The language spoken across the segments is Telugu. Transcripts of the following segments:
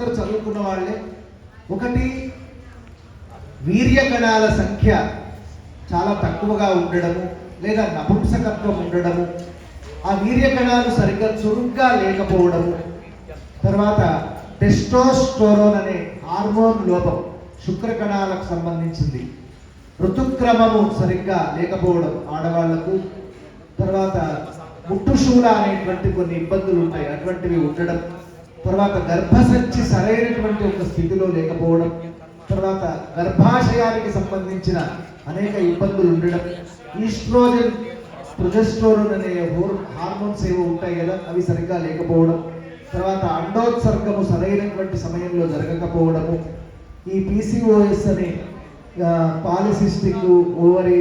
అందరూ చదువుకున్న వాళ్ళే. ఒకటి, వీర్యకణాల సంఖ్య చాలా తక్కువగా ఉండడము లేదా నపుంసకత్వం ఉండడము, ఆ వీర్యకణాలు సరిగ్గా చురుగ్గా లేకపోవడము, తర్వాత టెస్టోస్టెరోన్ అనే హార్మోన్ లోపం శుక్రకణాలకు సంబంధించింది, ఋతుక్రమము సరిగ్గా లేకపోవడం ఆడవాళ్లకు, తర్వాత ముట్టుశూల అనేటువంటి కొన్ని ఇబ్బందులు ఉంటాయి అటువంటివి ఉండడం, తర్వాత గర్భసంచి సరైనటువంటి ఒక స్థితిలో లేకపోవడం, తర్వాత గర్భాశయానికి సంబంధించిన అనేక ఇబ్బందులు ఉండడం, ఈస్ట్రోజన్ ప్రొజెస్టెరోన్ అనే హార్మోన్స్ ఏవో ఉంటాయి కదా అవి సరిగ్గా లేకపోవడం, తర్వాత అండోత్సర్గము సరైనటువంటి సమయంలో జరగకపోవడము, ఈ PCOS అనే పాలిసిస్టిక్ ఓవరీ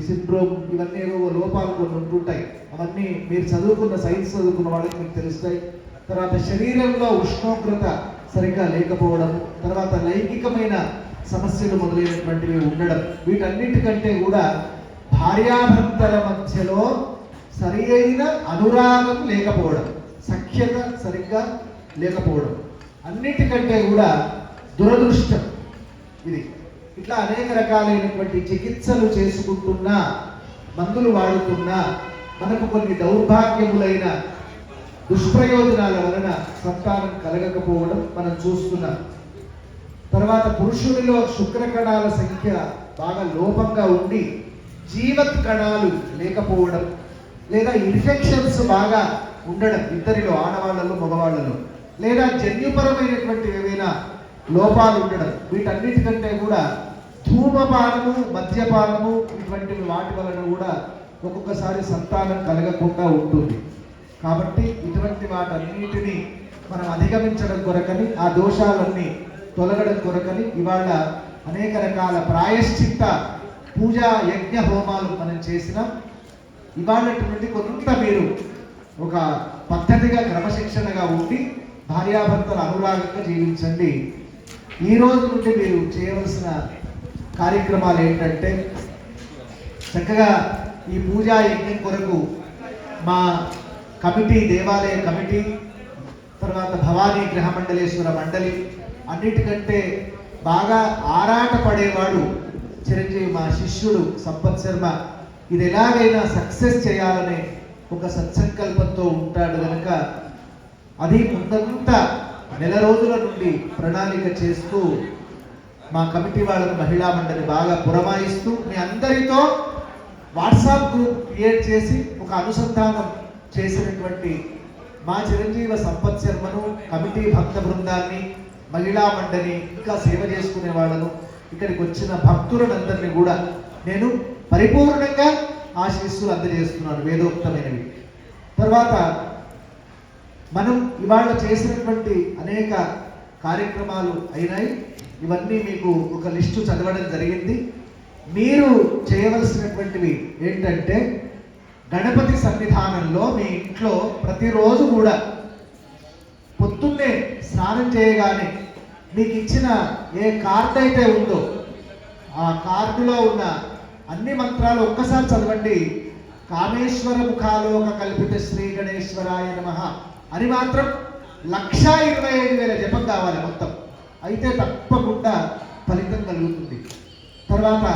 సిండ్రోమ్ ఇవన్నీ ఏవో లోపాలు కొన్ని ఉంటుంటాయి. అవన్నీ మీరు చదువుకున్న సైన్స్ చదువుకున్న వాళ్ళకి మీకు తెలుస్తాయి. తర్వాత శరీరంలో ఉష్ణోగ్రత సరిగ్గా లేకపోవడం, తర్వాత లైంగికమైన సమస్యలు మొదలైనటువంటివి ఉండడం, వీటన్నిటికంటే కూడా భార్యాభర్తల మధ్యలో సరి అయిన అనురాగం లేకపోవడం, సఖ్యత సరిగ్గా లేకపోవడం, అన్నిటికంటే కూడా దురదృష్టం ఇది. ఇట్లా అనేక రకాలైనటువంటి చికిత్సలు చేసుకుంటున్నా, మందులు వాడుతున్నా మనకు కొన్ని దౌర్భాగ్యములైన దుష్ప్రయోజనాల వలన సంతానం కలగకపోవడం మనం చూస్తున్నాం. తర్వాత పురుషుడిలో శుక్రకణాల సంఖ్య బాగా లోపంగా ఉండి జీవత్ కణాలు లేకపోవడం లేదా ఇన్ఫెక్షన్స్ బాగా ఉండడం ఇద్దరిలో, ఆడవాళ్లలో మగవాళ్లలో, లేదా జన్యుపరమైనటువంటి ఏవైనా లోపాలు ఉండడం, వీటన్నిటికంటే కూడా ధూమపానము, మద్యపానము ఇటువంటి వాటి వలన కూడా ఒక్కొక్కసారి సంతానం కలగకుండా ఉంటుంది. కాబట్టి ఇటువంటి వాటన్నిటిని మనం అధిగమించడం కొరకని, ఆ దోషాలన్నీ తొలగడం కొరకని ఇవాళ అనేక రకాల ప్రాయశ్చిత్త పూజా యజ్ఞ హోమాలు మనం చేసినాం. ఇవాళటువంటి కొంత మీరు ఒక పద్ధతిగా క్రమశిక్షణగా ఉండి భార్యాభర్తల అనురాగంగా జీవించండి. ఈ రోజు నుండి మీరు చేయవలసిన కార్యక్రమాలు ఏంటంటే, చక్కగా ఈ పూజా యజ్ఞం కొరకు మా కమిటీ, దేవాలయ కమిటీ, తర్వాత భవానీ గ్రహమండలేశ్వర మండలి, అన్నిటికంటే బాగా ఆరాట పడేవాడు చిరంజీవి మా శిష్యుడు సంపత్ శర్మ. ఇది ఎలాగైనా సక్సెస్ చేయాలనే ఒక సత్సంకల్పంతో ఉంటాడు కనుక అది ముందంతా నెల రోజుల నుండి ప్రణాళిక చేస్తూ మా కమిటీ వాళ్ళకు మహిళా మండలి బాగా పురమాయిస్తూ మీ అందరితో వాట్సాప్ గ్రూప్ క్రియేట్ చేసి ఒక అనుసంధానం చేసినటువంటి మా చిరంజీవి సంపత్ శర్మను, కమిటీ భక్త బృందాన్ని, మహిళా మండలి, ఇంకా సేవ చేసుకునే వాళ్ళను, ఇక్కడికి వచ్చిన భక్తులందరినీ కూడా నేను పరిపూర్ణంగా ఆశీస్సులు అందజేస్తున్నాను వేదోక్తమైనవి. తర్వాత మనం ఇవాళ చేసినటువంటి అనేక కార్యక్రమాలు అయినాయి. ఇవన్నీ మీకు ఒక లిస్టు చదవడం జరిగింది. మీరు చేయవలసినటువంటివి ఏంటంటే, గణపతి సన్నిధానంలో మీ ఇంట్లో ప్రతిరోజు కూడా పొద్దున్నే స్నానం చేయగానే మీకు ఇచ్చిన ఏ కార్డు అయితే ఉందో ఆ కార్డులో ఉన్న అన్ని మంత్రాలు ఒక్కసారి చదవండి. కామేశ్వర ముఖాలోక కల్పిత శ్రీ గణేశ్వరాయ నమః అని మాత్రం 1,25,000 జపం కావాలి మొత్తం. అయితే తప్పకుండా ఫలితం కలుగుతుంది. తర్వాత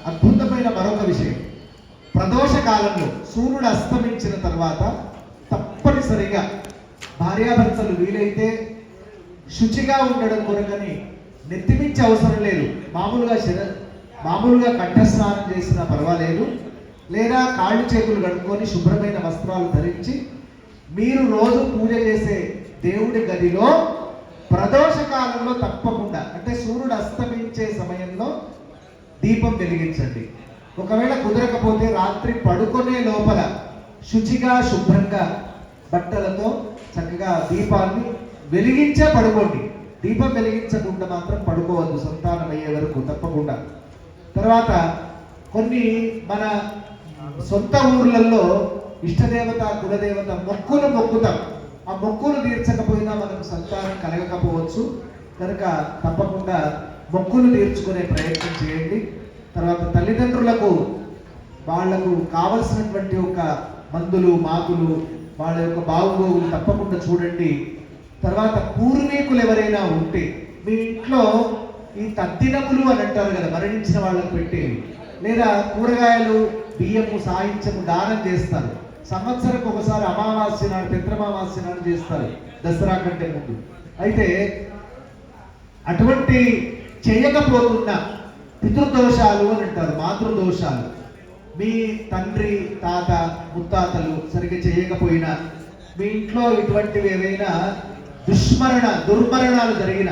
అద్భుతమైన మరొక విషయం, ప్రదోష కాలంలో సూర్యుడు అస్తమించిన తర్వాత తప్పనిసరిగా భార్యాభర్తలు వీలైతే శుచిగా ఉండడం కొరకని నెత్తిమించే అవసరం లేదు, మామూలుగా కంఠస్నానం చేసినా పర్వాలేదు, లేదా కాళ్ళు చేతులు కడుక్కొని శుభ్రమైన వస్త్రాలు ధరించి మీరు రోజు పూజ చేసే దేవుడి గదిలో ప్రదోష కాలంలో తప్పకుండా, అంటే సూర్యుడు అస్తమించే సమయంలో దీపం వెలిగించండి. ఒకవేళ కుదరకపోతే రాత్రి పడుకునే లోపల శుచిగా శుభ్రంగా బట్టలతో చక్కగా దీపాన్ని వెలిగించే పడుకోండి. దీపం వెలిగించకుండా మాత్రం పడుకోవద్దు సంతానం అయ్యే వరకు తప్పకుండా. తర్వాత కొన్ని మన సొంత ఊర్లలో ఇష్టదేవత, కులదేవత మొక్కులు మొక్కుతాం. ఆ మొక్కులు తీర్చకపోయినా మనకు సంతానం కలగకపోవచ్చు కనుక తప్పకుండా మొక్కులు తీర్చుకునే ప్రయత్నం చేయండి. తర్వాత తల్లిదండ్రులకు వాళ్లకు కావలసినటువంటి ఒక మందులు, మాకులు, వాళ్ళ యొక్క బాగోగులు తప్పకుండా చూడండి. తర్వాత పూర్వీకులు ఎవరైనా ఉంటే మీ ఇంట్లో ఈ తద్దినములు అని అంటారు కదా, మరణించిన వాళ్ళకు పెట్టేవి, లేదా కూరగాయలు బియ్యము సాహిత్యము దానం చేస్తారు. సంవత్సరకు ఒకసారి అమావాస్య నాడు పితృమావాస్య నాడు చేస్తారు, దసరా కంటే ముందు. అయితే అటువంటి చేయకపోతున్న పితృదోషాలు అని అంటారు, మాతృదోషాలు. మీ తండ్రి తాత ముత్తాతలు సరిగ్గా చేయకపోయినా, మీ ఇంట్లో ఇటువంటివి ఏవైనా దుర్మరణాలు జరిగిన,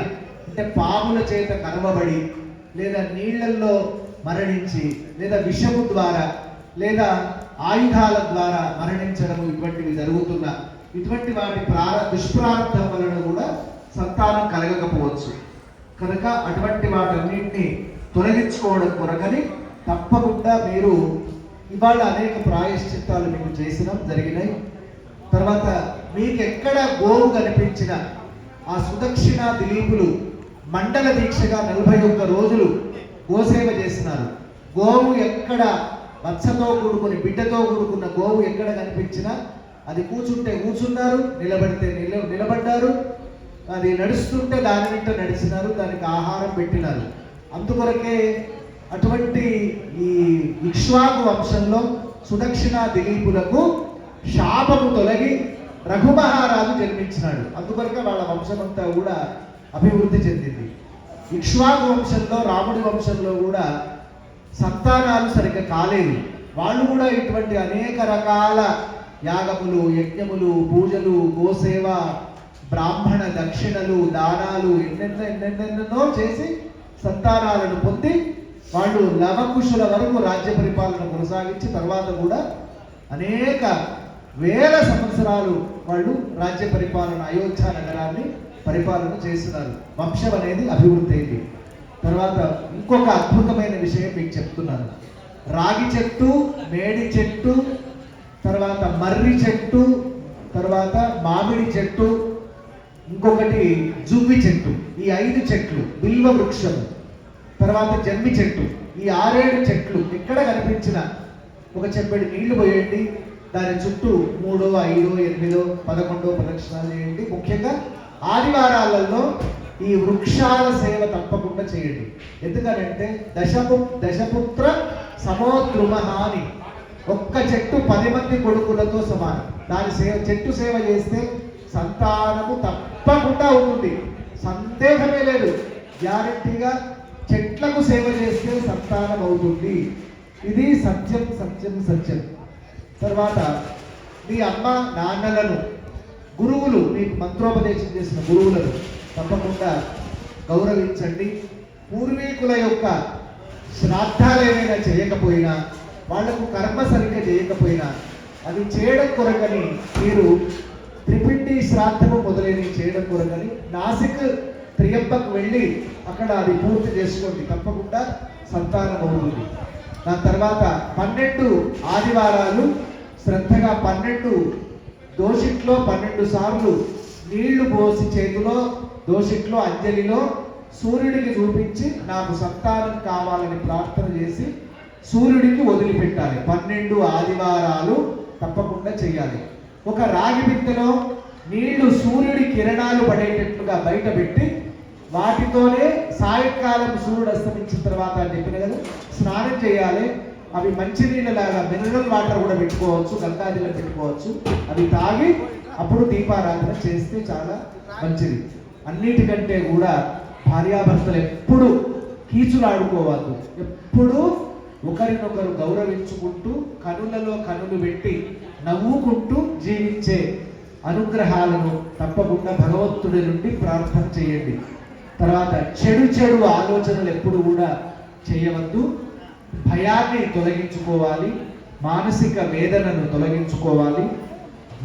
అంటే పాముల చేత కరవబడి, లేదా నీళ్లల్లో మరణించి, లేదా విషము ద్వారా, లేదా ఆయుధాల ద్వారా మరణించడము, ఇటువంటివి జరుగుతున్న ఇటువంటి వాటి దుష్ప్రారంభం వలన కూడా సంతానం కలగకపోవచ్చు. కనుక అటువంటి వాటన్నింటినీ తొలగించుకోవడం కొరకని తప్పకుండా మీరు ఇవాళ అనేక ప్రాయశ్చిత్తాలు మీకు జరిగినాయి. తర్వాత మీకు ఎక్కడ గోవు కనిపించిన ఆ సుదక్షిణ దిలీపులు మండల దీక్షగా 41 రోజులు గోసేవ చేసినారు. గోవు ఎక్కడ వత్సతో కూడుకుని బిడ్డతో కూడుకున్న గోవు ఎక్కడ కనిపించినా అది కూర్చుంటే కూర్చున్నారు, నిలబడితే నిలబడ్డారు, అది నడుస్తుంటే దాని వెంట నడిచినారు, దానికి ఆహారం పెట్టినారు. అందుకొరకే అటువంటి ఈ ఇక్ష్వాకు వంశంలో సుదక్షిణ దిలీపులకు శాపము తొలగి రఘుమహారాజు జన్మించినాడు. అందుకొరకే వాళ్ళ వంశమంతా కూడా అభివృద్ధి చెందింది. ఇక్ష్వాకు వంశంలో, రాముడి వంశంలో కూడా సంతానాలు సరిగ్గా కాలేదు. వాళ్ళు కూడా ఇటువంటి అనేక రకాల యాగములు, యజ్ఞములు, పూజలు, గోసేవ, బ్రాహ్మణ దక్షిణలు, దానాలు ఎన్నెన్నో చేసి సంతానాలను పొంది వాళ్ళు లవకుశుల వరకు రాజ్య పరిపాలన కొనసాగించి తర్వాత కూడా అనేక వేల సంవత్సరాలు వాళ్ళు రాజ్య పరిపాలన, అయోధ్య నగరాన్ని పరిపాలన చేస్తున్నారు. వంశం అనేది అభివృద్ధి అయింది. తర్వాత ఇంకొక అద్భుతమైన విషయం మీకు చెప్తున్నాను. రాగి చెట్టు, మేడి చెట్టు, తర్వాత మర్రి చెట్టు, తర్వాత మామిడి చెట్టు, ఇంకొకటి జువ్వి చెట్టు, ఈ 5 చెట్లు, బిల్వ వృక్షము, తర్వాత జమ్మి చెట్టు, ఈ 6-7 చెట్లు ఎక్కడ కనిపించిన ఒక చెంబెడు నీళ్లు పోయండి, దాని చుట్టూ 3, 5, 8, 11 ప్రదక్షిణాలు చేయండి. ముఖ్యంగా ఆదివారాలలో ఈ వృక్షాల సేవ తప్పకుండా చేయండి. ఎందుకనంటే దశపుత్ర సమోద్రుమహాని, ఒక్క చెట్టు 10 మంది కొడుకులతో సమానం. దాని చెట్టు సేవ చేస్తే సంతానము తప్పకుండా అవుతుంది, సందేహమే లేదు. గ్యారెంటీగా చెట్లకు సేవ చేస్తే సంతానం అవుతుంది. ఇది సత్యం సత్యం సత్యం. తర్వాత మీ అమ్మ నాన్నలను, గురువులు, మీకు మంత్రోపదేశం చేసిన గురువులను తప్పకుండా గౌరవించండి. పూర్వీకుల యొక్క శ్రాద్ధాలు ఏమైనా చేయకపోయినా, వాళ్లకు కర్మ సరిగ్గా చేయకపోయినా అవి చేయడం కొరకని మీరు త్రిపిండి శ్రాద్ధము మొదలైనవి చేయడం కొరకని నాసిక్ త్రియంబకు వెళ్ళి అక్కడ అది పూర్తి చేసుకోండి, తప్పకుండా సంతానం అవుతుంది. దాని తర్వాత 12 ఆదివారాలు శ్రద్ధగా 12 దోషిట్లో 12 సార్లు నీళ్లు పోసి చేతిలో దోషిట్లో అంజలిలో సూర్యుడికి చూపించి నాకు సంతానం కావాలని ప్రార్థన చేసి సూర్యుడికి వదిలిపెట్టాలి. 12 ఆదివారాలు తప్పకుండా చేయాలి. ఒక రాగి బిందెలో నీళ్లు సూర్యుడి కిరణాలు పడేటట్లుగా బయట పెట్టి వాటితోనే సాయంకాలం సూర్యుడు అస్తమించిన తర్వాత చెప్పిన కదా స్నానం చేయాలి. అవి మంచినీళ్ళలాగా మినరల్ వాటర్ కూడా పెట్టుకోవచ్చు, గంగాజలం పెట్టుకోవచ్చు. అవి తాగి అప్పుడు దీపారాధన చేస్తే చాలా మంచిది. అన్నిటికంటే కూడా భార్యాభర్తలు ఎప్పుడు కీచులాడుకోవద్దు, ఎప్పుడు ఒకరినొకరు గౌరవించుకుంటూ కనులలో కనులు పెట్టి నవ్వుకుంటూ జీవించే అనుగ్రహాలను తప్పకుండా భగవంతుడి నుండి ప్రార్థన చేయండి. తర్వాత చెడు ఆలోచనలు ఎప్పుడు కూడా చేయవద్దు. భయాన్ని తొలగించుకోవాలి, మానసిక వేదనను తొలగించుకోవాలి,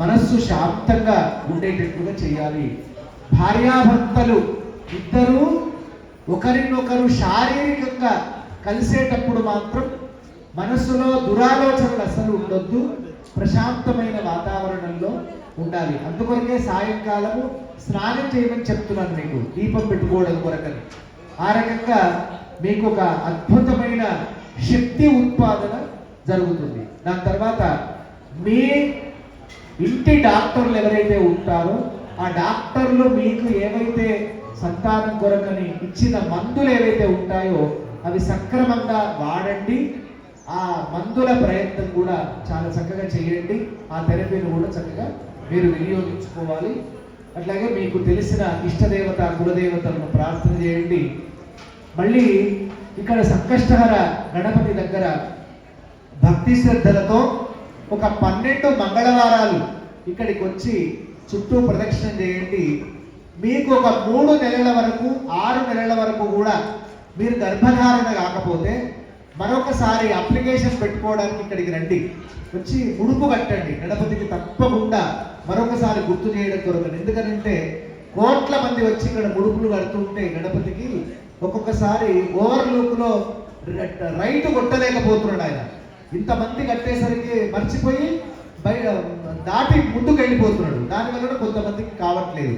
మనస్సు శాంతంగా ఉండేటట్టుగా చేయాలి. భార్యాభర్తలు ఇద్దరూ ఒకరినొకరు శారీరకంగా కలిసేటప్పుడు మాత్రం మనస్సులో దురాలోచనలు అసలు ఉండొద్దు, ప్రశాంతమైన వాతావరణంలో ఉండాలి. అందుకొరకే సాయంకాలము స్నానం చేయమని చెప్తున్నాను మీకు, దీపం పెట్టుకోవడం కొరకని. ఆ రకంగా మీకు ఒక అద్భుతమైన శక్తి ఉత్పాదన జరుగుతుంది. దాని తర్వాత మీ ఇంటి డాక్టర్లు ఎవరైతే ఉంటారో ఆ డాక్టర్లు మీకు ఏవైతే సంతానం కొరకని ఇచ్చిన మందులు ఏవైతే ఉంటాయో అవి సక్రమంగా వాడండి. ఆ మందుల ప్రయత్నం కూడా చాలా చక్కగా చేయండి. ఆ థెరపీని కూడా చక్కగా మీరు వినియోగించుకోవాలి. అట్లాగే మీకు తెలిసిన ఇష్టదేవత కులదేవతలను ప్రార్థన చేయండి. మళ్ళీ ఇక్కడ సంకష్టహర గణపతి దగ్గర భక్తి శ్రద్ధలతో ఒక 12 మంగళవారాలు ఇక్కడికి వచ్చి చుట్టూ ప్రదక్షిణ చేయండి. మీకు ఒక 3 నెలల వరకు 6 నెలల వరకు కూడా మీరు గర్భధారణ కాకపోతే మరొకసారి అప్లికేషన్ పెట్టుకోవడానికి ఇక్కడికి రండి. వచ్చి ముడుపు కట్టండి. గణపతికి తప్పకుండా మరొకసారి గుర్తు చేయడం కొరకు. ఎందుకంటే కోట్ల మంది వచ్చి ఇక్కడ ముడుపులు కడుతుంటే గణపతికి ఒక్కొక్కసారి ఓవర్లూక్లో రైట్ కొట్టలేకపోతున్నాడు ఆయన. ఇంతమంది కట్టేసరికి మర్చిపోయి బయట దాటి ముందుకు వెళ్ళిపోతున్నాడు. దానివల్ల కొంతమందికి కావట్లేదు.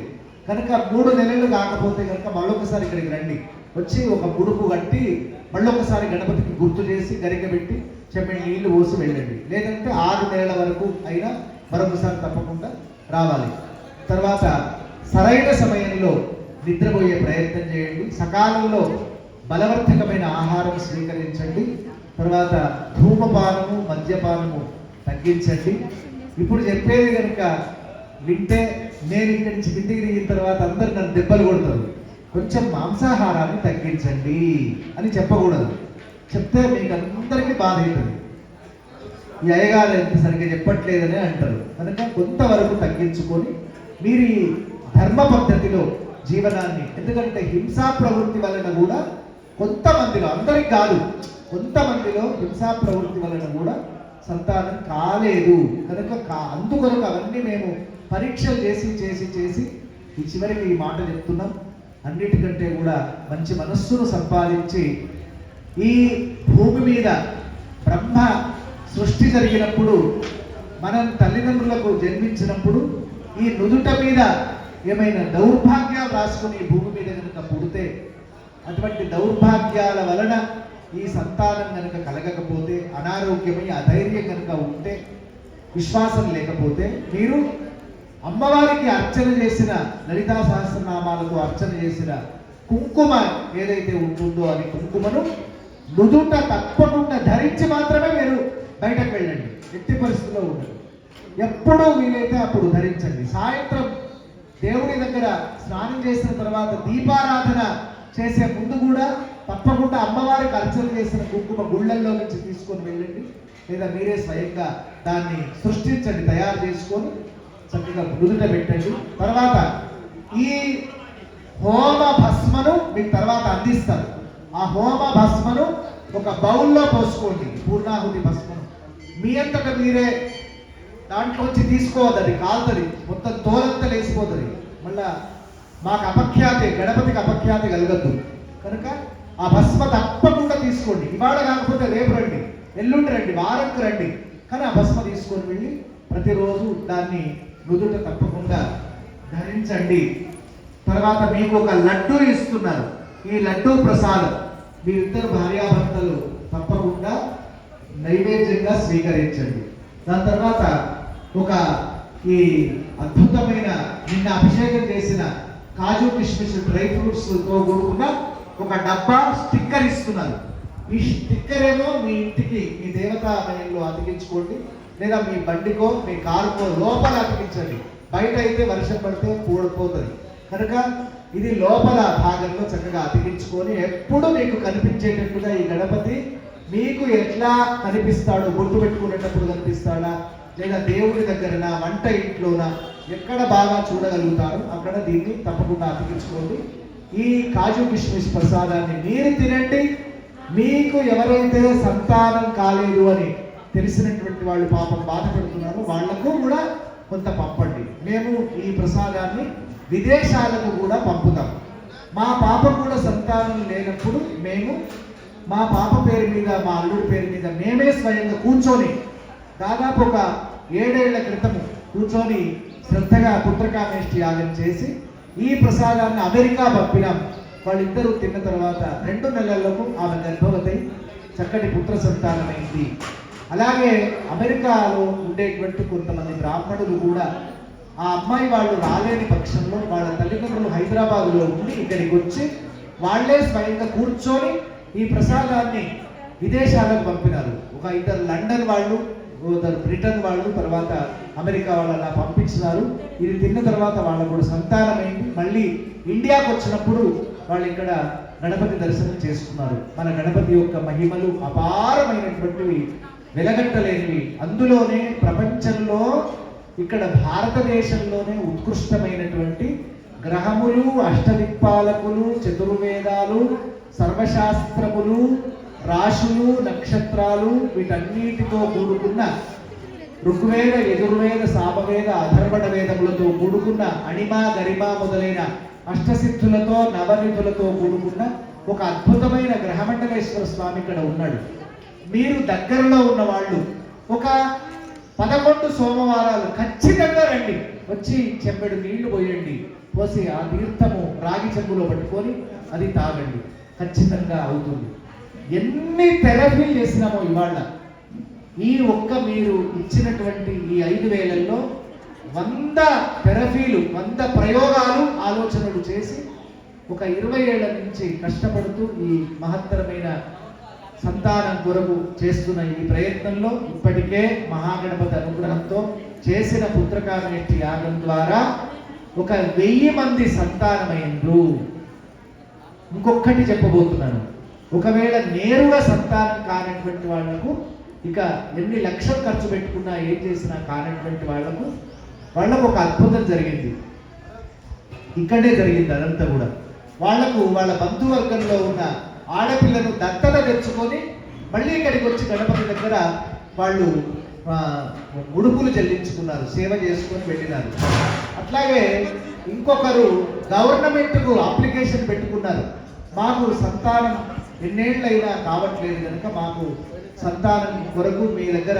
కనుక 3 నెలలు కాకపోతే కనుక మళ్ళొకసారి ఇక్కడికి రండి. వచ్చి ఒక ముడుపు కట్టి మళ్ళొకసారి గణపతికి గుర్తు చేసి గరిక పెట్టి చెమ్మిడి నీళ్లు పోసి వెళ్ళండి. లేదంటే 6 నెలల వరకు అయినా మరొకసారి తప్పకుండా రావాలి. తర్వాత సరైన సమయంలో నిద్రపోయే ప్రయత్నం చేయండి. సకాలంలో బలవర్ధకమైన ఆహారం స్వీకరించండి. తర్వాత ధూమపానము మద్యపానము తగ్గించండి. ఇప్పుడు చెప్పేది కనుక వింటే నేను ఇక్కడి నుంచి కిందికి దిగిన తర్వాత అందరు నన్ను దెబ్బలు కొడతారు. కొంచెం మాంసాహారాన్ని తగ్గించండి అని చెప్పకూడదు. చెప్తే మీకు అందరికీ బాధ అవుతుంది. ఈ అయ్యగారు ఎంత సరిగ్గా చెప్పట్లేదని అంటారు. కనుక కొంతవరకు తగ్గించుకొని మీరు ఈ ధర్మ పద్ధతిలో జీవనాన్ని, ఎందుకంటే హింసా ప్రవృత్తి వలన కూడా కొంతమందిలో, అందరికి కాదు, కొంతమందిలో హింసా ప్రవృత్తి వలన కూడా సంతానం కాలేదు. కనుక అందుకొరకు అవన్నీ మేము పరీక్షలు చేసి చేసి చేసి ఈ చివరికి ఈ మాట చెప్తున్నాం. అన్నిటికంటే కూడా మంచి మనస్సును సంపాదించి ఈ భూమి మీద బ్రహ్మ సృష్టి జరిగినప్పుడు మనం తల్లిదండ్రులకు జన్మించినప్పుడు ఈ నుదుట మీద ఏమైనా దౌర్భాగ్యాలు రాసుకుని ఈ భూమి మీద కనుక పుడితే అటువంటి దౌర్భాగ్యాల వలన ఈ సంతానం కనుక కలగకపోతే, అనారోగ్యమై అధైర్యం కనుక ఉంటే, విశ్వాసం లేకపోతే మీరు అమ్మవారికి అర్చన చేసిన లలితా సహస్రనామాలకు అర్చన చేసిన కుంకుమ ఏదైతే ఉంటుందో అది కుంకుమను నుదుట తప్పకుండా ధరించి మాత్రమే మీరు బయటకు వెళ్ళండి. ఎట్టి పరిస్థితుల్లో ఉండదు. ఎప్పుడూ వీలైతే అప్పుడు ధరించండి. సాయంత్రం దేవుడి దగ్గర స్నానం చేసిన తర్వాత దీపారాధన చేసే ముందు కూడా తప్పకుండా అమ్మవారికి అర్చన చేసిన కుంకుమ గుళ్ళల్లో నుంచి తీసుకొని వెళ్ళండి. లేదా మీరే స్వయంగా దాన్ని సృష్టించండి, తయారు చేసుకొని చక్కగా నుదుట పెట్టండి. తర్వాత ఈ హోమ భస్మను మీకు తర్వాత అందిస్తారు. ఆ హోమ భస్మను ఒక బౌల్లో పోసుకోండి. పూర్ణాహుతి భస్మను మీ అంతటా మీరే దాంట్లోంచి తీసుకోవద్దు. అది కాలుతుంది, మొత్తం తోలంతా లేసిపోతుంది. మళ్ళా మాకు అపఖ్యాతి, గణపతికి అపఖ్యాతి కలగద్దు. కనుక ఆ భస్మ తప్పకుండా తీసుకోండి. ఇవాళ కాకపోతే రేపు రండి, ఎల్లుండి రండి, వారంకు రండి. కానీ ఆ భస్మ తీసుకొని వెళ్ళి ప్రతిరోజు దాన్ని నుదుట తప్పకుండా ధరించండి. తర్వాత మీకు ఒక లడ్డూ ఇస్తున్నారు. ఈ లడ్డూ ప్రసాదం మీ ఇద్దరు భార్యాభర్తలు తప్పకుండా నైవేద్యంగా స్వీకరించండి. దాని తర్వాత ఒక ఈ అద్భుతమైన నిన్న అభిషేకం చేసిన కాజు కిష్మిష్ డ్రై ఫ్రూట్స్తో కూడుకున్న ఒక డబ్బా స్టిక్కర్ ఇస్తున్నారు. ఈ స్టిక్కర్ ఏమో మీ ఇంటికి మీ దేవతాలయంలో అతికించుకోండి, లేదా మీ బండికో మీ కారుకో లోపల అతికించండి. బయట అయితే వర్షం పడితే కూడిపోతుంది. కనుక ఇది లోపల భాగంలో చక్కగా అతికించుకొని ఎప్పుడు మీకు కనిపించేటట్టుగా ఈ గణపతి మీకు ఎట్లా కనిపిస్తాడో గుర్తుపెట్టుకునేటప్పుడు కనిపిస్తాడా, లేదా దేవుడి దగ్గరనా, వంట ఇంట్లోనా, ఎక్కడ బాగా చూడగలుగుతారు అక్కడ దీన్ని తప్పకుండా అతికించుకోండి. ఈ కాజు కిష్మిష్ ప్రసాదాన్ని మీరు తినండి. మీకు ఎవరైతే సంతానం కాలేదు అని తెలిసినటువంటి వాళ్ళు పాపం బాధపడుతున్నారో వాళ్లకు కూడా కొంత పంపండి. మేము ఈ ప్రసాదాన్ని విదేశాలకు కూడా పంపుతాం. మా పాప కూడా సంతానం లేనప్పుడు మేము మా పాప పేరు మీద, మా అల్లుడి పేరు మీద మేమే స్వయంగా కూర్చొని దాదాపు ఒక 7 ఏళ్ల క్రితము కూర్చొని శ్రద్ధగా పుత్రకామేష్టి యాగం చేసి ఈ ప్రసాదాన్ని అమెరికా పంపినాం. వాళ్ళిద్దరూ తిన్న తర్వాత 2 నెలలకు ఆమె గర్భవతి చక్కటి పుత్ర సంతానమైంది. అలాగే అమెరికాలో ఉండేటువంటి కొంతమంది బ్రాహ్మణులు కూడా ఆ అమ్మాయి వాళ్ళు రాలేని పక్షంలో వాళ్ళ తల్లిదండ్రులు హైదరాబాద్లో ఉండి ఇక్కడికి వచ్చి వాళ్ళే స్వయంగా కూర్చొని ఈ ప్రసాదాన్ని విదేశాలకు పంపినారు. ఒక ఇద్దరు లండన్ వాళ్ళు, ఇద్దరు బ్రిటన్ వాళ్ళు, తర్వాత అమెరికా వాళ్ళు అలా పంపించినారు. ఇది తిన్న తర్వాత వాళ్ళకు కూడా సంతానమైంది. మళ్ళీ ఇండియాకు వచ్చినప్పుడు వాళ్ళు ఇక్కడ గణపతి దర్శనం చేసుకున్నారు. మన గణపతి యొక్క మహిమలు అపారమైనటువంటివి, వెలగట్టలేనివి. అందులోనే ప్రపంచంలో ఇక్కడ భారతదేశంలోనే ఉత్కృష్టమైనటువంటి గ్రహములు, అష్టదిక్పాలకులు, చతుర్వేదాలు, సర్వశాస్త్రములు, రాశులు, నక్షత్రాలు, వీటన్నిటితో కూడుకున్న ఋగ్వేద, యజుర్వేద, సామవేద, అథర్వణ వేదములతో కూడుకున్న అణిమ, గరిమ మొదలైన అష్టసిద్ధులతో, నవనిధులతో కూడుకున్న ఒక అద్భుతమైన గ్రహమండలేశ్వర స్వామి ఇక్కడ ఉన్నాడు. మీరు దగ్గరలో ఉన్న వాళ్ళు ఒక 11 సోమవారాలు ఖచ్చితంగా రండి. వచ్చి చెంబెడు నీళ్లు పోయండి, పోసి ఆ తీర్థము రాగి చెంబులో పట్టుకొని అది తాగండి. ఖచ్చితంగా అవుతుంది. ఎన్ని థెరపీలు చేసినామో ఇవాళ, ఈ ఒక్క మీరు ఇచ్చినటువంటి ఈ 5,000లో 100 థెరపీలు, 100 ప్రయోగాలు, ఆలోచనలు చేసి ఒక 20 ఏళ్ల నుంచి కష్టపడుతూ ఈ మహత్తరమైన సంతానం కొరకు చేస్తున్న ఈ ప్రయత్నంలో ఇప్పటికే మహాగణపతి అనుగ్రహంతో చేసిన పుత్రకామేష్టి యాగం ద్వారా ఒక 1000 మంది సంతానమైండ్రు. ఇంకొకటి చెప్పబోతున్నాను. ఒకవేళ నేరుగా సంతానం కానటువంటి వాళ్లకు, ఇక ఎన్ని లక్షలు ఖర్చు పెట్టుకున్నా ఏం చేసినా కానటువంటి వాళ్లకు ఒక అద్భుతం జరిగింది. ఇక్కడే జరిగింది అదంతా కూడా. వాళ్లకు వాళ్ళ బంధువర్గంలో ఉన్న ఆడపిల్లను దత్తత తెచ్చుకొని మళ్ళీ ఇక్కడికి వచ్చి గణపతి దగ్గర వాళ్ళు ముడుపులు చెల్లించుకున్నారు, సేవ చేసుకొని వెళ్ళినారు. అట్లాగే ఇంకొకరు గవర్నమెంట్కు అప్లికేషన్ పెట్టుకున్నారు. మాకు సంతానం ఎన్నేళ్ళైనా కావట్లేదు కనుక మాకు సంతానం కొరకు మీ దగ్గర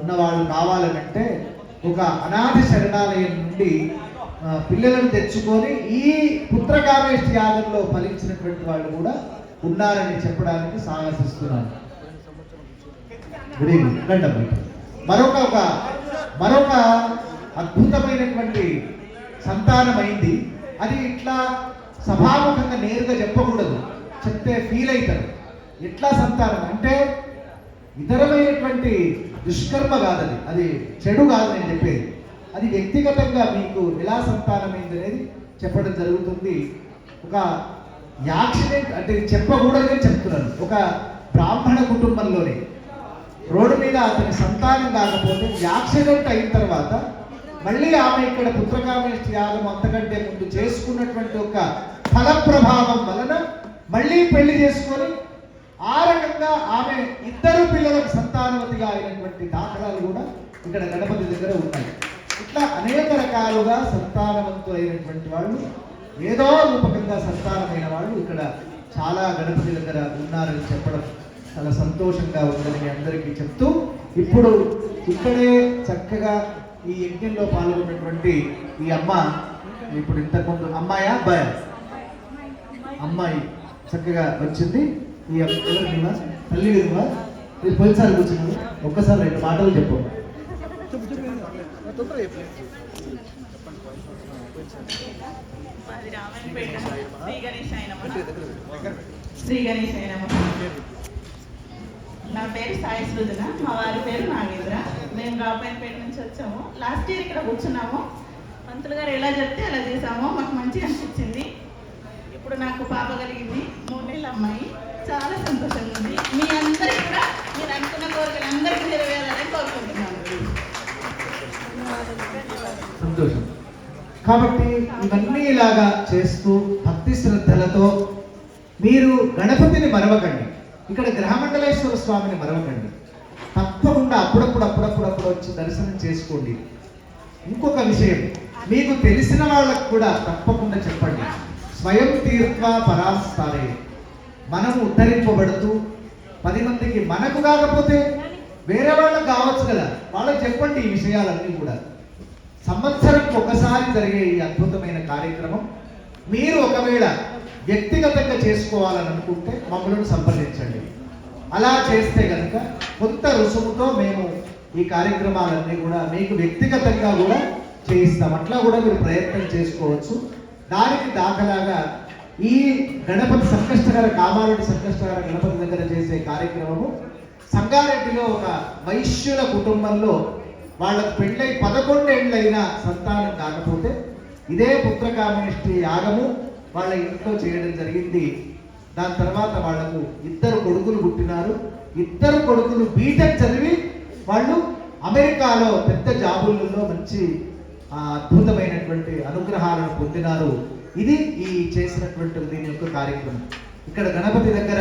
ఉన్నవాళ్ళు కావాలనంటే ఒక అనాథ శరణాలయం నుండి పిల్లలను తెచ్చుకొని ఈ పుత్రకామేష్టి యాగంలో ఫలించినటువంటి వాళ్ళు కూడా ఉన్నారని చెప్పడానికి సాహసిస్తున్నాను. మరొక అద్భుతమైనటువంటి సంతానం అయింది. అది ఇట్లా సభాముఖంగా నేరుగా చెప్పకూడదు, చెప్తే ఫీల్ అవుతారు. ఎట్లా సంతానం అంటే ఇతరమైనటువంటి దుష్కర్మ కాదని, అది చెడు కాదు నేను చెప్పేది. అది వ్యక్తిగతంగా మీకు ఎలా సంతానమైంది అనేది చెప్పడం జరుగుతుంది. ఒక యాక్సిడెంట్ అంటే చెప్పకూడదని చెప్తున్నాను. ఒక బ్రాహ్మణ కుటుంబంలోనే రోడ్డు మీద అతని సంతానం కాకపోతే యాక్సిడెంట్ అయిన తర్వాత మళ్ళీ ఆమె ఇక్కడ పుత్రకామేష్టి యాగం అంతకంటే ముందు చేసుకున్నటువంటి ఒక ఫల ప్రభావం వలన మళ్ళీ పెళ్లి చేసుకొని ఆ రకంగా ఆమె 2 పిల్లలకు సంతానవతిగా అయినటువంటి దాఖలాలు కూడా ఇక్కడ గణపతి దగ్గర ఉన్నాయి. ఇట్లా అనేక రకాలుగా సంతానవంతులైనటువంటి వాళ్ళు, ఏదో రూపకంగా సంతానమైన వాళ్ళు ఇక్కడ చాలా గణపతి దగ్గర ఉన్నారని చెప్పడం చాలా సంతోషంగా ఉందని మీ అందరికీ చెప్తూ, ఇప్పుడు ఇక్కడే చక్కగా ఈ యజ్ఞంలో పాల్గొన్నటువంటి ఈ అమ్మ, ఇప్పుడు ఇంతకుముందు అమ్మాయా అబ్బాయా? అమ్మాయి చక్కగా వచ్చింది. ఈ ఎవరు విలువ? తల్లి విలువ. మీరు పోయినసారి కూర్చున్నారు, ఒక్కసారి 2 మాటలు చెప్పు. శ్రీ గణేశాయ నమః. నా పేరు సాయి సృజన, మా వారి పేరు నాగేంద్ర. మేము రామాయణపేట నుంచి వచ్చాము. లాస్ట్ ఇయర్ ఇక్కడ కూర్చున్నాము. పంతులు గారు ఎలా చెప్తే అలా చేసాము. మాకు మంచిగా అనిపించింది. ఇప్పుడు నాకు పాప కలిగింది, 3 నెలల అమ్మాయి. చాలా సంతోషంగా ఉంది. మీ అందరికీ కూడా మీరు అనుకున్న కోరికలు అందరికీ నెరవేరాలని కోరుకుంటున్నాను. సంతోషం. కాబట్టి ఇవన్నీ ఇలాగా చేస్తూ భక్తి శ్రద్ధలతో మీరు గణపతిని మరవకండి, ఇక్కడ గ్రహమండలేశ్వర స్వామిని మరవకండి. తప్పకుండా అప్పుడప్పుడు వచ్చి దర్శనం చేసుకోండి. ఇంకొక విషయం, మీకు తెలిసిన వాళ్ళకు కూడా తప్పకుండా చెప్పండి. స్వయం తీర్థ పరాస్తారే. మనము ఉద్ధరింపబడుతూ 10 మందికి, మనకు కాకపోతే వేరే వాళ్ళకు కావచ్చు కదా, వాళ్ళకి చెప్పండి ఈ విషయాలన్నీ కూడా. సంవత్సరంకి ఒకసారి జరిగే ఈ అద్భుతమైన కార్యక్రమం మీరు ఒకవేళ వ్యక్తిగతంగా చేసుకోవాలని అనుకుంటే మమ్మల్ని సంప్రదించండి. అలా చేస్తే కనుక కొంత రుసుముతో మేము ఈ కార్యక్రమాలన్నీ కూడా మీకు వ్యక్తిగతంగా కూడా చేయిస్తాం. అట్లా కూడా మీరు ప్రయత్నం చేసుకోవచ్చు. దానికి దాఖలాగా ఈ గణపతి సంకష్టకర కామారెడ్డి సంకష్టకర గణపతి దగ్గర చేసే కార్యక్రమము సంగారెడ్డిలో ఒక వైశ్యుల కుటుంబంలో వాళ్ళకు పెళ్ళై 11 ఏళ్ళైనా సంతానం కాకపోతే ఇదే పుత్రకామేష్టి యాగము వాళ్ళ ఇంట్లో చేయడం జరిగింది. దాని తర్వాత వాళ్లకు 2 కొడుకులు పుట్టినారు. 2 కొడుకులు బీటెక్ చదివి వాళ్ళు అమెరికాలో పెద్ద జాబులలో మంచి అద్భుతమైనటువంటి అనుగ్రహాలను పొందినారు. ఇది ఈ చేసినటువంటి దీని యొక్క కార్యక్రమం. ఇక్కడ గణపతి దగ్గర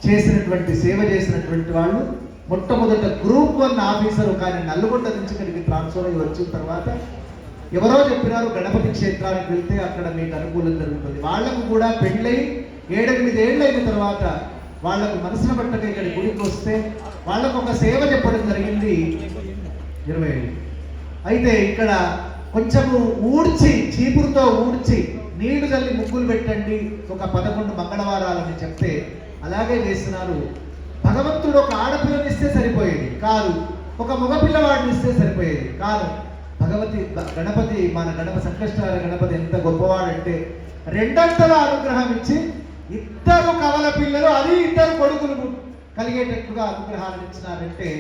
చేసినటువంటి సేవ చేసినటువంటి వాళ్ళు మొట్టమొదట గ్రూప్ 1 ఆఫీసర్, కానీ నల్గొండ నుంచి ఇక్కడికి ట్రాన్స్ఫర్ అయ్యి వచ్చిన తర్వాత ఎవరో చెప్పినారు గణపతి క్షేత్రానికి వెళ్తే అక్కడ మీకు అనుకూలం జరుగుతుంది. వాళ్లకు కూడా పెళ్ళై 7-8 ఏళ్ళు అయిన తర్వాత వాళ్లకు మనసును పట్టక ఇక్కడ గుడికి వస్తే వాళ్ళకు ఒక సేవ చెప్పడం జరిగింది 20 ఏళ్ళు. అయితే ఇక్కడ కొంచెము ఊడ్చి, చీపురుతో ఊడ్చి నీళ్లు చల్లి ముగ్గులు పెట్టండి ఒక 11 మంగళవారాలని చెప్తే అలాగే చేస్తున్నారు. భగవంతుడు ఒక ఆడపిల్లనిస్తే సరిపోయేది కాదు, ఒక మగపిల్లవాడిని ఇస్తే సరిపోయేది కాదు. గణపతి మన సంకష్టహార గణపతి ఎంత గొప్పవాడంటే 2 అనుగ్రహం ఇచ్చి 2 కవల పిల్లలు, అది 2 కొడుకులు కలిగేటట్టుగా అనుగ్రహాలను ఇచ్చినారంటే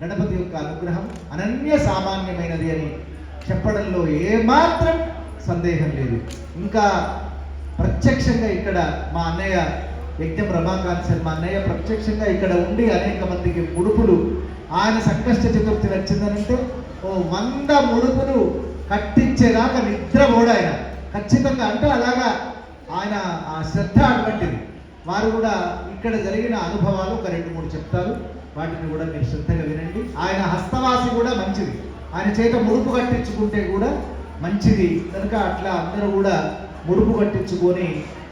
గణపతి యొక్క అనుగ్రహం అనన్య సామాన్యమైనది అని చెప్పడంలో ఏమాత్రం సందేహం లేదు. ఇంకా ప్రత్యక్షంగా ఇక్కడ మా అన్నయ్య యజ్ఞం రమాకాంత్ శర్మ అన్నయ్య ప్రత్యక్షంగా ఇక్కడ ఉండి అనేక మందికి ముడుపులు, ఆయన సంకష్ట చతుర్థి వచ్చిందనంటే 100 ముడుపులు కట్టించేదాకా నిద్రపోడు ఆయన ఖచ్చితంగా. అంటే అలాగా ఆయన ఆ శ్రద్ధ అటువంటిది. వారు కూడా ఇక్కడ జరిగిన అనుభవాలు ఒక 2-3 చెప్తారు, వాటిని కూడా మీరు శ్రద్ధగా వినండి. ఆయన హస్తవాసి కూడా మంచిది, ఆయన చేత ముడుపు కట్టించుకుంటే కూడా మంచిది కనుక అట్లా అందరూ కూడా ముడుపు కట్టించుకొని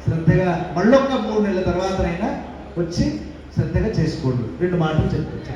శ్రద్ధగా మళ్ళొక్క 3 నెలల తర్వాతనైనా వచ్చి శ్రద్ధగా చేసుకోండి. 2 మాటలు చెప్పండి.